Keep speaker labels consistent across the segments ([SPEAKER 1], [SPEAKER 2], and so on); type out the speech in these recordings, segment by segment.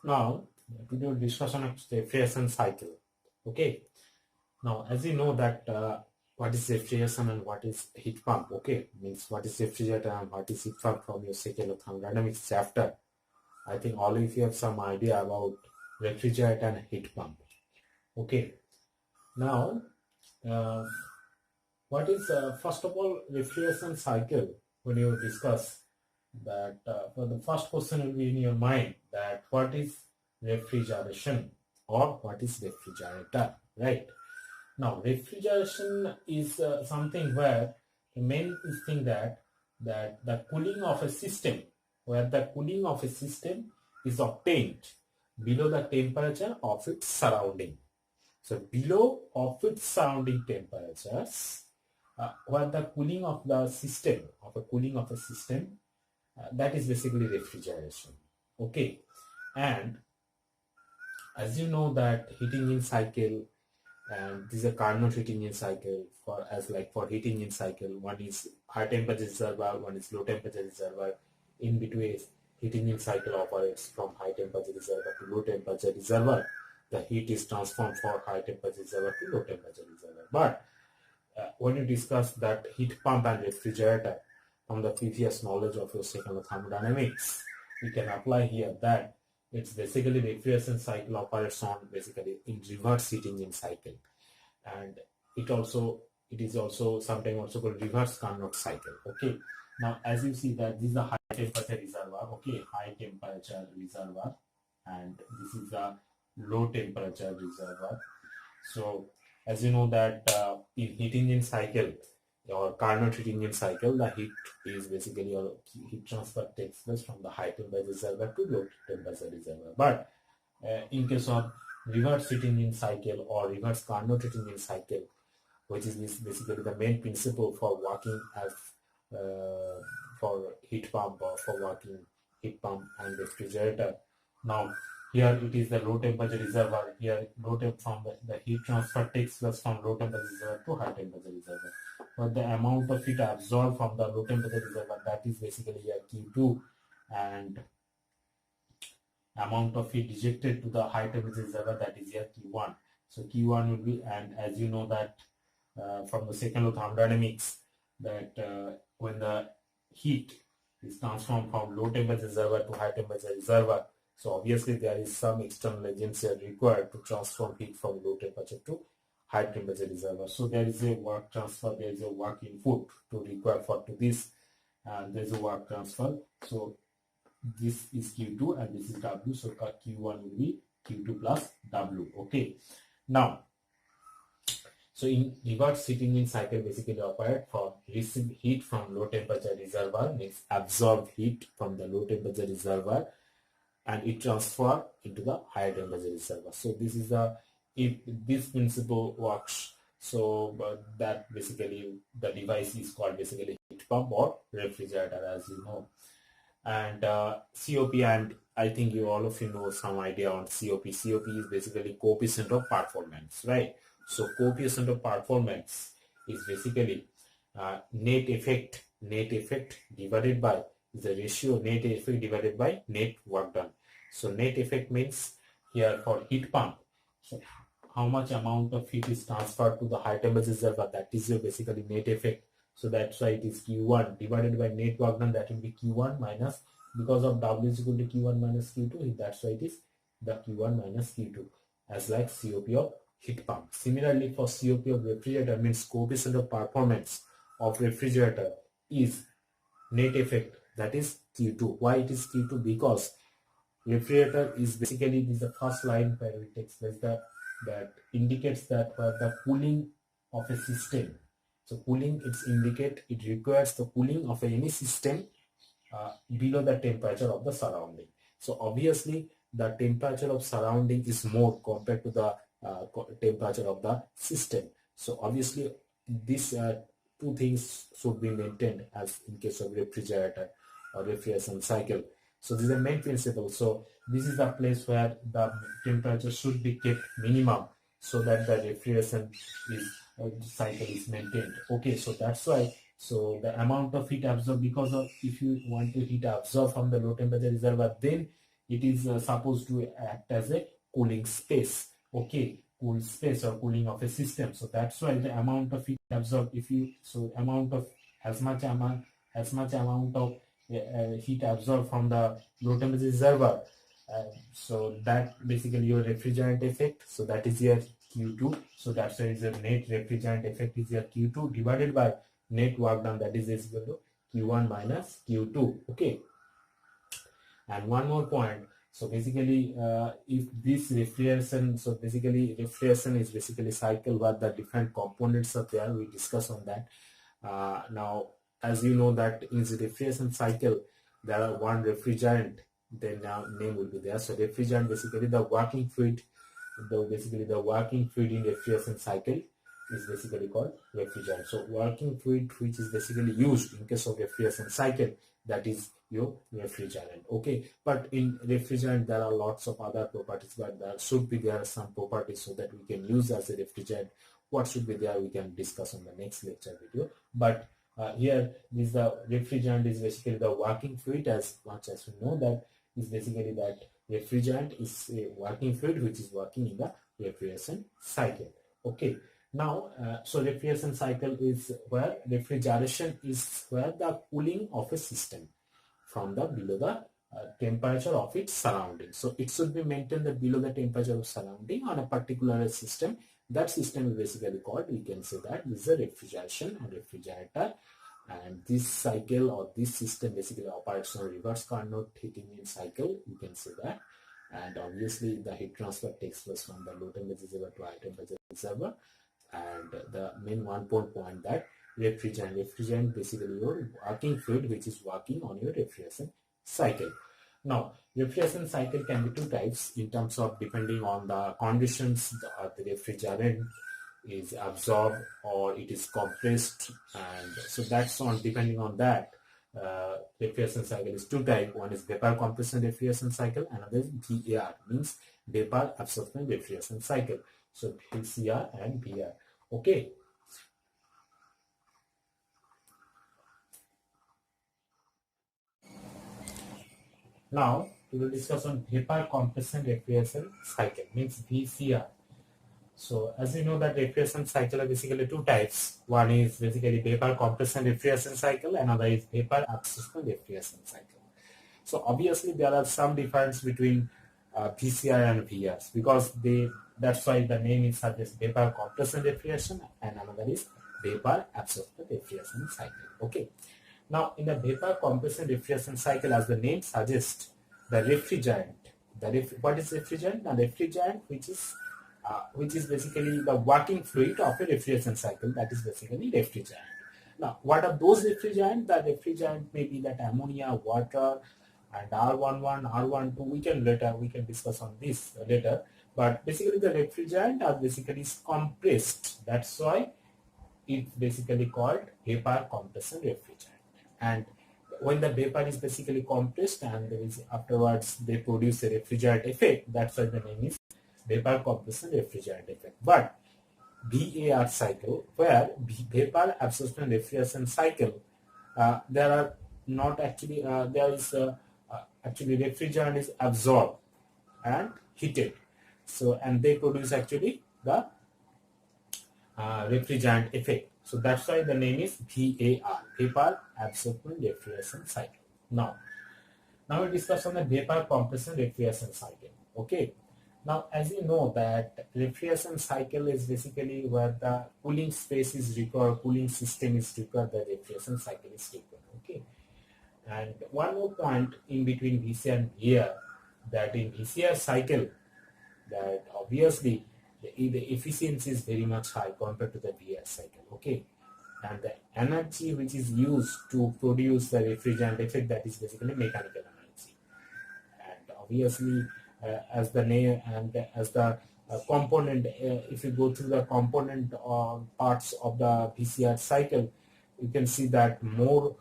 [SPEAKER 1] Now, to do discussion of refrigeration cycle. Okay. Now, as you know that what is refrigeration and what is heat pump. Okay, means what is refrigerator and what is heat pump from your second or thermodynamics chapter. I think all of you have some idea about refrigerator and heat pump. Okay. Now, what is first of all refrigeration cycle? When you discuss that, for the first question will be in your mind that what is refrigeration or what is refrigerator, right? Now, refrigeration is something where the main thing that the cooling of a system, where the cooling of a system is obtained below the temperature of its surrounding. So below of its surrounding temperatures, where the cooling of the system, that is basically refrigeration. Okay, and as you know that heating engine cycle, and this is a Carnot heating engine cycle. For heating engine cycle, one is high temperature reservoir, one is low temperature reservoir. In between, heating engine cycle operates from high temperature reservoir to low temperature reservoir. The heat is transformed for high temperature reservoir to low temperature reservoir. But when you discuss that heat pump and refrigerator from the previous knowledge of your second thermodynamics, we can apply here that it's basically refrigeration cycle operates on basically in reverse heating engine cycle, and it is also sometimes also called reverse Carnot cycle. Okay, now as you see that this is a high temperature reservoir. Okay, high temperature reservoir, and this is a low temperature reservoir. So as you know that in heating engine cycle or Carnot heating engine cycle, the heat is basically, or heat transfer takes place from the high temperature reservoir to low temperature reservoir. But in case of reverse heating engine cycle or reverse Carnot heating engine cycle, which is basically the main principle for working as for heat pump or for working heat pump and refrigerator. Now here it is the low temperature reservoir. Here from the heat transfer takes place from low temperature reservoir to high temperature reservoir. But the amount of heat absorbed from the low temperature reservoir, that is basically here Q2, and amount of heat ejected to the high temperature reservoir, that is here Q1. So Q1 will be, and as you know that from the second law of thermodynamics, that when the heat is transformed from low temperature reservoir to high temperature reservoir, so obviously there is some external agency required to transform heat from low temperature to high temperature reservoir. So there is a work transfer, there is a work input to require for to this, and there is a work transfer. So this is Q2 and this is W. So Q1 will be Q2 plus W. Okay. Now, so in reverse heating engine cycle basically operate for receive heat from low temperature reservoir, means absorb heat from the low temperature reservoir, and it transfer into the higher temperature reservoir. So this is if this principle works, so that basically the device is called basically heat pump or refrigerator, as you know. And COP, and I think all of you know some idea on COP. COP is basically coefficient of performance, right? So coefficient of performance is basically net effect divided by the ratio net effect divided by net work done. So net effect means here for heat pump, so how much amount of heat is transferred to the high temperature reservoir, that is your basically net effect. So that's why it is Q1 divided by net work done, that will be Q1 minus, because of W is equal to Q1 minus Q2, that's why it is the Q1 minus Q2, as like COP of heat pump. Similarly for COP of refrigerator, means coefficient of performance of refrigerator is net effect, that is Q2. Why it is Q2? Because refrigerator is basically, this is the first line where it takes place, that indicates that where the cooling of a system. So cooling, it requires the cooling of any system below the temperature of the surrounding. So obviously the temperature of surrounding is more compared to the temperature of the system. So obviously these two things should be maintained as in case of refrigerator or refrigeration cycle. So this is the main principle. So this is the place where the temperature should be kept minimum, so that the refrigeration cycle is maintained. Okay, so that's why, so the amount of heat absorbed, because of if you want to heat absorb from the low temperature reservoir, then it is supposed to act as a cooling space. Okay, cool space or cooling of a system. So that's why the amount of heat absorbed, if you so amount of as much amount of heat absorbed from the low temperature reservoir. So that basically your refrigerant effect. So that is your Q2. So that's why your net refrigerant effect is your Q2 divided by net work done, that is equal to Q1 minus Q2. Okay. And one more point. So basically, if this refrigeration, so basically refrigeration is basically cycle where the different components are there. We discuss on that. Now, as you know that in the refrigeration cycle, there are one refrigerant, then now name will be there. So refrigerant basically the working fluid, the working fluid in refrigeration cycle is basically called refrigerant. So working fluid which is basically used in case of refrigeration cycle, that is your refrigerant. Okay, but in refrigerant there are lots of other properties, but there should be there some properties so that we can use as a refrigerant. What should be there we can discuss on the next lecture video. But here this the refrigerant is basically the working fluid, as much as we know that is basically that refrigerant is a working fluid which is working in the refrigeration cycle. Okay, now so refrigeration cycle is where refrigeration is where the cooling of a system from the below the temperature of its surrounding. So it should be maintained that below the temperature of surrounding on a particular system. That system is basically called, we can say that this is a refrigeration or refrigerator, and this cycle or this system basically operates on reverse Carnot heating cycle, you can say that. And obviously the heat transfer takes place from the low temperature reservoir to high temperature reservoir. And the main one point that refrigerant basically your working fluid which is working on your refrigeration cycle. Now refrigeration cycle can be two types in terms of depending on the conditions the refrigerant is absorbed or it is compressed, and so that's on depending on that. Refrigeration cycle is two types. One is vapor compression refrigeration cycle, another is VAR, means vapor absorption refrigeration cycle. So VCR and VR. Okay. Now we will discuss on vapor compression refrigeration cycle, means VCR. So as you know that refrigeration cycle are basically two types. One is basically vapor compression refrigeration cycle, another is vapor absorption refrigeration cycle. So obviously there are some difference between VCR and VRs because that's why the name is suggests vapor compression refrigeration and another is vapor absorption refrigeration cycle. Okay. Now in the vapor compression refrigeration cycle, as the name suggests, the refrigerant, what is refrigerant? The refrigerant which is basically the working fluid of a refrigeration cycle, that is basically refrigerant. Now, what are those refrigerant? The refrigerant may be that ammonia, water, and R11, R12. We can discuss on this later. But basically, the refrigerant are basically compressed. That's why it's basically called vapor compression refrigerant. And when the vapor is basically compressed and there is afterwards they produce a refrigerant effect, that's why the name is vapor compression refrigerant effect. But VAR cycle, where vapor absorption refrigeration cycle, there are not actually there is actually refrigerant is absorbed and heated. So and they produce actually the refrigerant effect. So that's why the name is VAR, vapor absorption refrigeration cycle. Now we discuss on the vapor compression refrigeration cycle. Okay. Now, as you know that refrigeration cycle is basically where the cooling space is required, cooling system is required, the refrigeration cycle is required. Okay. And one more point in between VCR and VR, that in VCR cycle, that obviously the efficiency is very much high compared to the VR cycle. Okay. And the energy which is used to produce the refrigerant effect, that is basically mechanical energy. And obviously, as the name and as the component, if you go through the component parts of the VCR cycle, you can see that more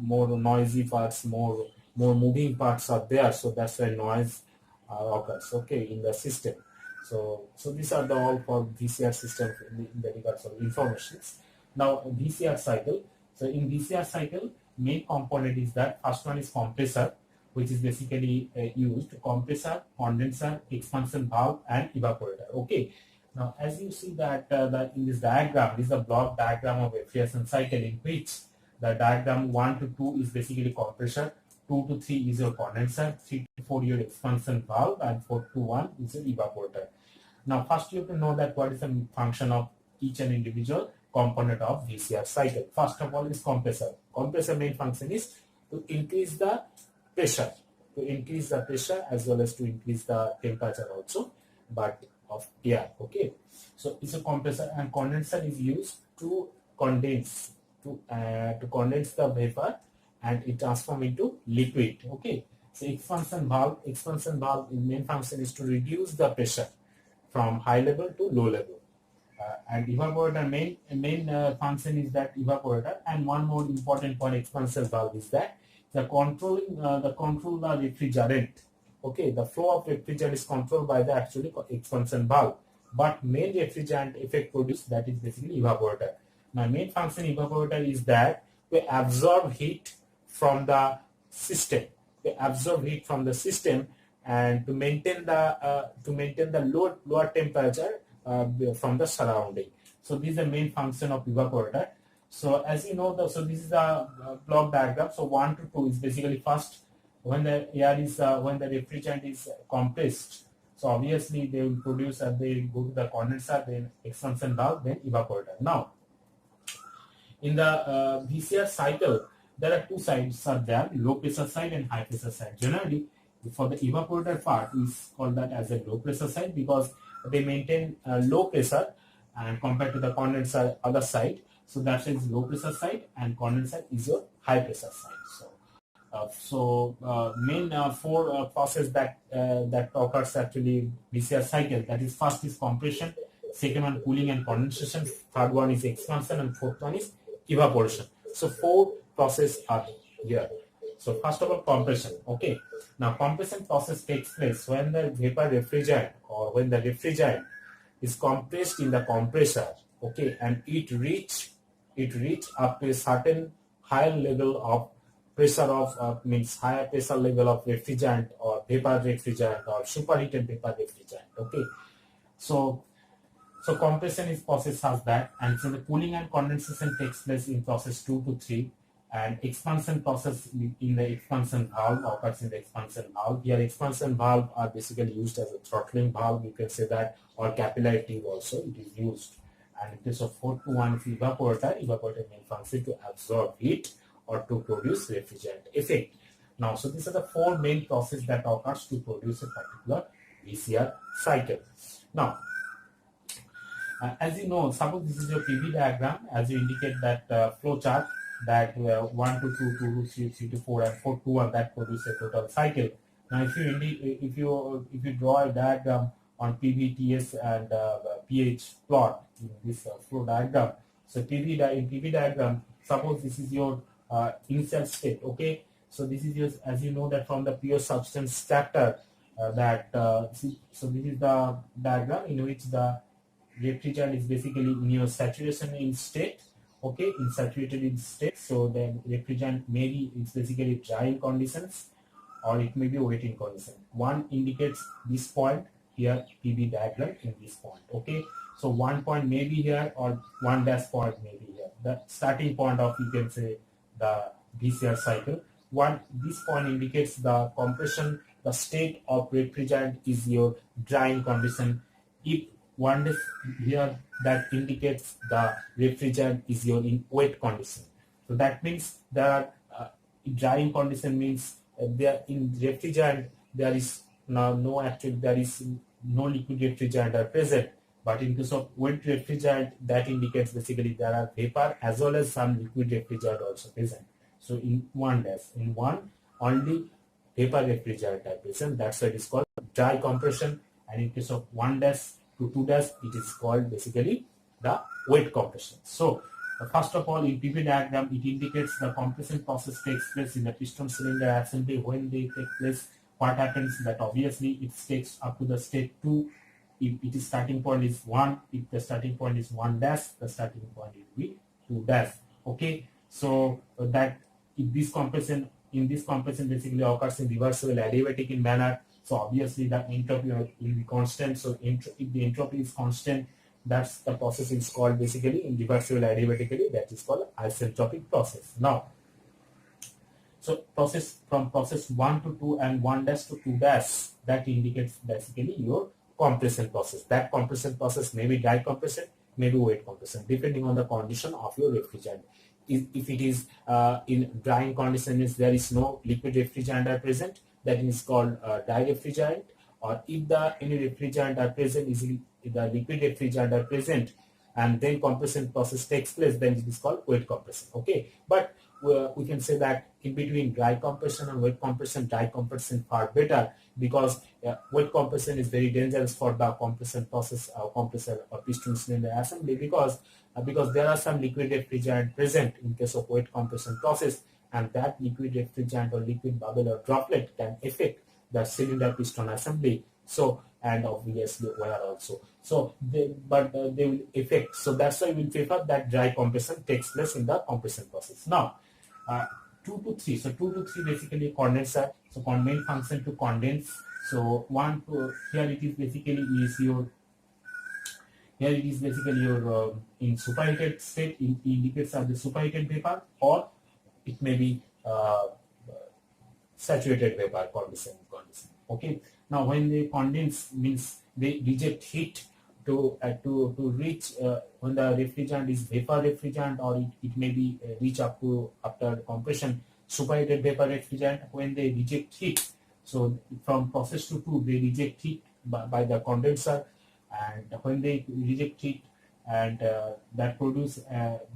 [SPEAKER 1] noisy parts, more moving parts are there. So that's why noise occurs. Okay, in the system. So these are the all for VCR system in the regards of informations. Now VCR cycle. So in VCR cycle, main component is that first one is compressor. which is basically used: compressor, condenser, expansion valve, and evaporator. Okay. Now, as you see that, in this diagram, this is a block diagram of refrigeration cycle, in which the diagram 1 to 2 is basically compressor, 2 to 3 is your condenser, 3 to 4 your expansion valve, and 4 to 1 is your evaporator. Now, first you have to know that what is the function of each and individual component of VCR cycle. First of all is compressor. Compressor main function is to increase the pressure, as well as to increase the temperature also, but of air. Okay, so it's a compressor, and condenser is used to condense the vapor and it transform into liquid. Okay, so expansion valve main function is to reduce the pressure from high level to low level. And evaporator main function is that evaporator. And one more important point, expansion valve, is that the control the refrigerant. Okay, the flow of refrigerant is controlled by the actually expansion valve, but main refrigerant effect produced, that is basically evaporator. My main function evaporator is that we absorb heat from the system. And to maintain the lower temperature from the surrounding. So this is the main function of evaporator. So as you know, so this is the block diagram. So 1 to 2 is basically first when the refrigerant is compressed. So obviously they will produce, and they go to the condenser, then expansion valve, then evaporator. Now, in the VCR cycle, there are two sides are there: low pressure side and high pressure side. Generally, for the evaporator part, we call that as a low pressure side, because they maintain low pressure and compared to the condenser other side. So that is low pressure side, and condenser is your high pressure side. Main four process that occurs actually VCR cycle. That is, first is compression, second one cooling and condensation, third one is expansion, and fourth one is evaporation. So 4 processes are here. So first of all, compression. Okay. Now compression process takes place when the vapor refrigerant, or when the refrigerant is compressed in the compressor. Okay, and it reach up to a certain higher level of pressure of higher pressure level of refrigerant, or vapor refrigerant, or superheated vapor refrigerant. Okay, so compression is process as that, and so the cooling and condensation takes place in process 2 to 3, and expansion process in the expansion valve occurs in the expansion valve. Here expansion valve are basically used as a throttling valve, you can say that, or capillary tube also it is used. And in case of 4 to 1 evaporator main function to absorb heat or to produce refrigerant effect. Now, so these are the 4 main processes that occurs to produce a particular VCR cycle. Now, as you know, suppose this is your PV diagram, as you indicate that flow chart, that 1 to 2, 2 to 3, 3 to 4, and 4 to 1, that produce a total cycle. Now, if you draw a diagram on PV, TS, and pH plot in this flow diagram. So in PV diagram, suppose this is your initial state. Okay, so this is your, as you know that from the pure substance chapter, so this is the diagram in which the refrigerant is basically in your saturation in state. Okay, in saturated in state. So the refrigerant maybe it's basically dry in conditions, or it may be wet in condition. One indicates this point here, PV diagram in this point. Okay, so 1 point may be here, or 1 dash point may be here. The starting point of, you can say, the VCR cycle. This point indicates the compression, the state of refrigerant is your drying condition. If 1 dash here, that indicates the refrigerant is your in wet condition. So that means there are drying condition means there in refrigerant there is no liquid refrigerant are present, but in case of wet refrigerant, that indicates basically there are vapor as well as some liquid refrigerant also present. So in 1 dash, in 1 only vapor refrigerant are present. That's why it is called dry compression. And in case of 1 dash to 2 dash, it is called basically the wet compression. So first of all, in PV diagram, it indicates the compression process takes place in the piston cylinder assembly. When they take place, what happens that obviously it takes up to the state 2. If it is starting point is 1, if the starting point is 1 dash, the starting point will be 2 dash. Okay, so that if this compression in this compression basically occurs in reversible adiabatic in manner. So obviously the entropy will be constant. So if the entropy is constant, that's the process is called basically in reversible adiabatically, that is called isentropic process. Now, so process from process 1 to 2 and 1 dash to 2 dash, that indicates basically your compression process. That compression process may be dry compression, may be wet compression, depending on the condition of your refrigerant. If it is in drying condition, means there is no liquid refrigerant are present, that is called dry refrigerant. Or if the any refrigerant are present, is the liquid refrigerant are present, and then compression process takes place, then it is called wet compression. Okay, but we can say that in between dry compression and wet compression, dry compression far better, because wet compression is very dangerous for the compression process, compressor or piston cylinder assembly, because there are some liquid refrigerant present in case of wet compression process, and that liquid refrigerant or liquid bubble or droplet can affect the cylinder piston assembly. So, and obviously wear also. So they will affect. So that's why we prefer that dry compression takes place in the compression process. Now, 2 to 3. So 2 to 3 basically condenser. So main function to condense. So 1 to here it is basically is your in superheated state, indicates of the superheated vapor, or it may be saturated vapor condition. Okay. Now when they condense, means they reject heat to reach when the refrigerant is vapor refrigerant, or it may be reach up to after compression superheated vapor refrigerant. When they reject heat, so from process to 2 they reject heat by the condenser, and when they reject heat, and that produce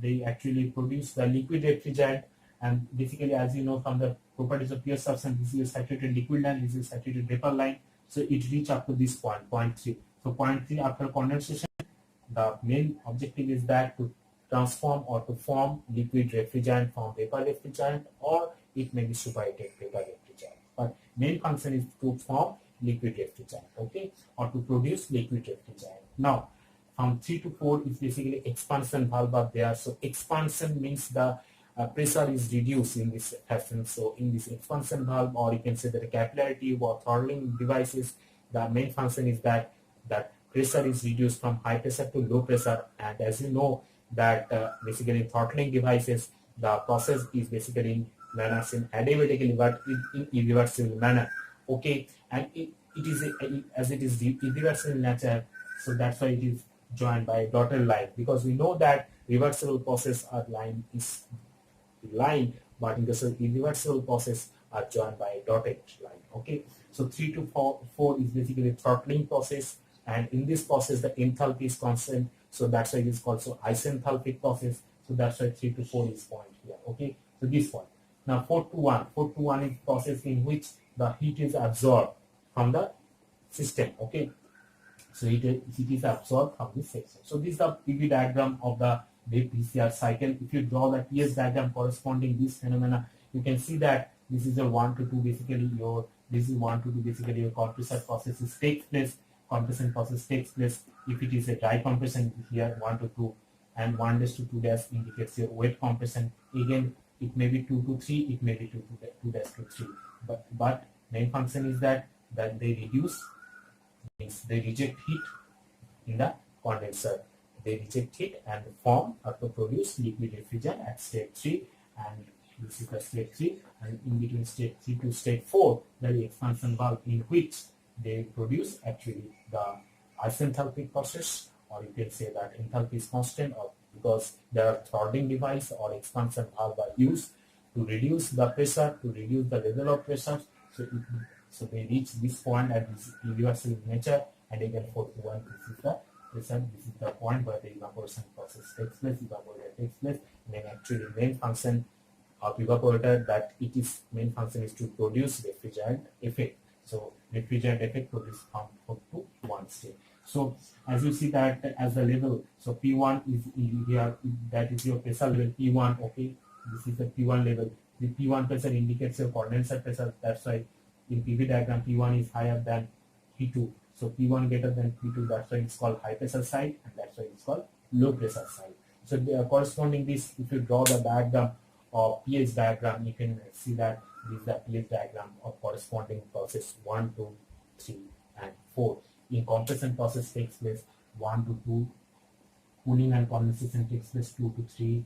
[SPEAKER 1] they actually produce the liquid refrigerant. And basically, as you know from the properties of pure substance, this is a saturated liquid line, this is a saturated vapor line. So it reach up to this point, 0.3. So 0.3 after condensation, the main objective is that to transform or to form liquid refrigerant from vapor refrigerant, or it may be superheated vapor refrigerant. But main function is to form liquid refrigerant, okay, or to produce liquid refrigerant. Now, from 3 to 4 is basically expansion valve are there. So expansion means the pressure is reduced in this fashion. So in this expansion valve, or you can say that the capillary or throttling devices, the main function is that pressure is reduced from high pressure to low pressure. And as you know that basically in throttling devices, the process is basically in manners in adiabatically, but in irreversible manner. Okay, and it is as it is irreversible in nature, so that's why it is joined by a dotted line, because we know that reversible process are line, but in the irreversible process are joined by a dotted line. Okay, so 3 to 4 is basically throttling process, and in this process the enthalpy is constant, so that's why it is called so isenthalpic process. So that's why 3 to 4 is point here. Okay, so this point. Now 4 to 1 is process in which the heat is absorbed from the system. Okay, so it is absorbed from this section. So this is the PV diagram of the VCR cycle. If you draw the TS diagram corresponding this phenomena, you can see that this is a 1 to 2 basically this is 1 to 2 basically your compressor processes takes place. Compression process takes place. If it is a dry compression, here 1 to 2, and 1 dash to 2 dash indicates your wet compression. Again, it may be 2 to 3, it may be 2 dash to 3. But main function is that they reduce, means they reject heat in the condenser. They reject heat and form or to produce liquid refrigerant at state 3, and this is the state 3, and in between state 3 to state 4, there is expansion valve in which they produce actually the isenthalpic process, or you can say that enthalpy is constant, or because there are throttling device or expansion valve are used to reduce the pressure, to reduce the level of pressure. So they reach this point at this irreversible nature, and again 4 to 1, this is the pressure, this is the point where the evaporation process takes place, evaporator takes place, and then actually main function of evaporator, that it is main function is to produce refrigerant effect. So refrigerant effect produced from 4 to 1 state. So as you see that as the level, so P1 is here, that is your pressure level P1. Okay, this is the P1 level. The P1 pressure indicates your condenser pressure. That's why in PV diagram P1 is higher than P2. So P1 greater than P2. That's why it's called high pressure side, and that's why it's called low pressure side. So corresponding this, if you draw the diagram or pH diagram, you can see that This is the Phillips diagram of corresponding process 1, 2, 3, and 4. In compression process takes place 1 to 2, cooling and condensation takes place 2 to 3,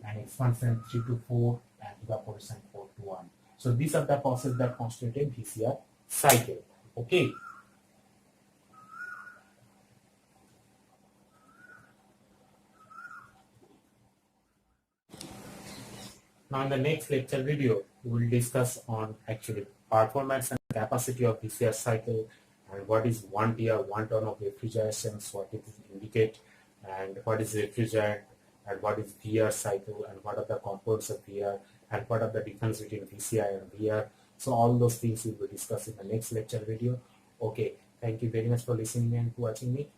[SPEAKER 1] and expansion 3 to 4, and evaporation 4 to 1. So these are the processes that constitute a VCR cycle. Okay. Now in the next lecture video, we will discuss on actually performance and capacity of VCR cycle, and what is 1 TR, 1 ton of refrigeration, what it indicate, and what is refrigerant, and what is VR cycle, and what are the components of VR, and what are the difference between VCI and VR. So all those things we will discuss in the next lecture video. Okay, thank you very much for listening and watching me.